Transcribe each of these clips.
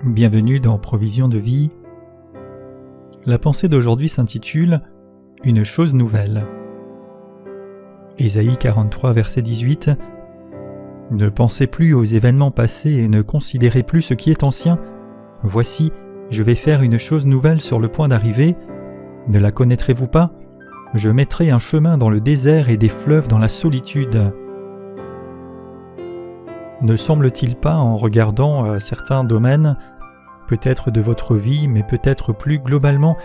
Bienvenue dans Provision de vie. La pensée d'aujourd'hui s'intitule « Une chose nouvelle ». Ésaïe 43, verset 18. « Ne pensez plus aux événements passés et ne considérez plus ce qui est ancien. Voici, je vais faire une chose nouvelle sur le point d'arriver. Ne la connaîtrez-vous pas ? Je mettrai un chemin dans le désert et des fleuves dans la solitude. » Ne semble-t-il pas, en regardant certains domaines, peut-être de votre vie, mais peut-être plus globalement,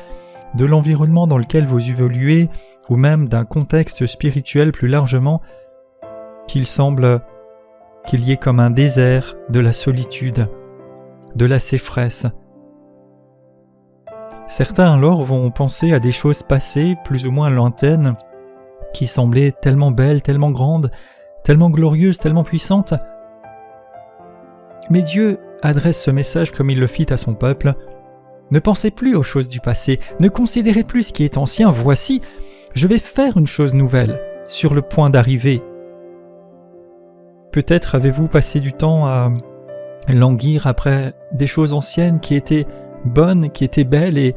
de l'environnement dans lequel vous évoluez, ou même d'un contexte spirituel plus largement, qu'il semble qu'il y ait comme un désert, de la solitude, de la sécheresse. Certains alors vont penser à des choses passées, plus ou moins lointaines, qui semblaient tellement belles, tellement grandes, tellement glorieuses, tellement puissantes. Mais Dieu adresse ce message comme il le fit à son peuple. Ne pensez plus aux choses du passé, ne considérez plus ce qui est ancien, voici, je vais faire une chose nouvelle, sur le point d'arriver. Peut-être avez-vous passé du temps à languir après des choses anciennes qui étaient bonnes, qui étaient belles et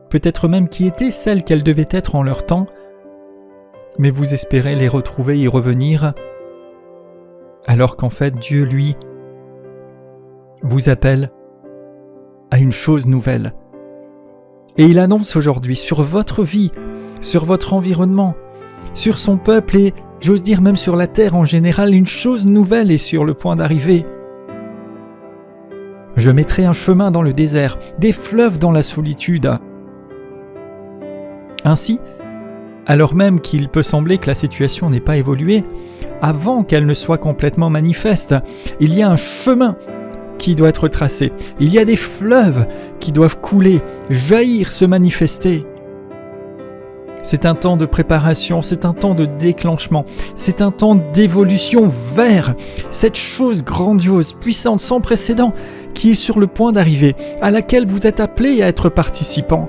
peut-être même qui étaient celles qu'elles devaient être en leur temps, mais vous espérez les retrouver, y revenir, alors qu'en fait Dieu, lui, vous appelle à une chose nouvelle. Et il annonce aujourd'hui sur votre vie, sur votre environnement, sur son peuple et, j'ose dire même sur la terre en général, une chose nouvelle est sur le point d'arriver. Je mettrai un chemin dans le désert, des fleuves dans la solitude. Ainsi, alors même qu'il peut sembler que la situation n'ait pas évolué, avant qu'elle ne soit complètement manifeste, il y a un chemin qui doit être tracé. Il y a des fleuves qui doivent couler, jaillir, se manifester. C'est un temps de préparation, c'est un temps de déclenchement, c'est un temps d'évolution vers cette chose grandiose, puissante, sans précédent, qui est sur le point d'arriver, à laquelle vous êtes appelés à être participants.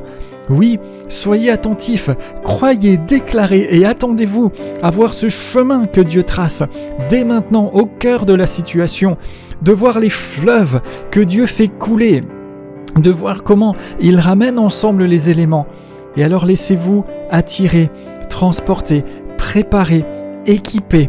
Oui, soyez attentifs, croyez, déclarez et attendez-vous à voir ce chemin que Dieu trace, dès maintenant, au cœur de la situation, de voir les fleuves que Dieu fait couler, de voir comment il ramène ensemble les éléments. Et alors laissez-vous attirer, transporter, préparer, équiper,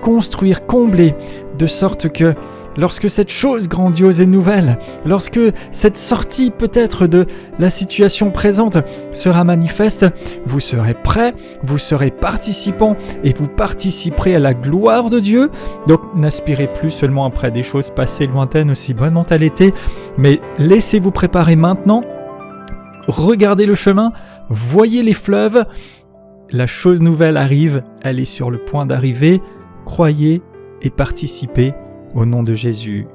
construire, combler, de sorte que lorsque cette chose grandiose et nouvelle, lorsque cette sortie peut-être de la situation présente sera manifeste, vous serez prêts, vous serez participants et vous participerez à la gloire de Dieu. Donc n'aspirez plus seulement après des choses passées lointaines aussi bonnes ont-elles été, mais laissez-vous préparer maintenant, regardez le chemin, voyez les fleuves, la chose nouvelle arrive, elle est sur le point d'arriver, croyez et participez au nom de Jésus.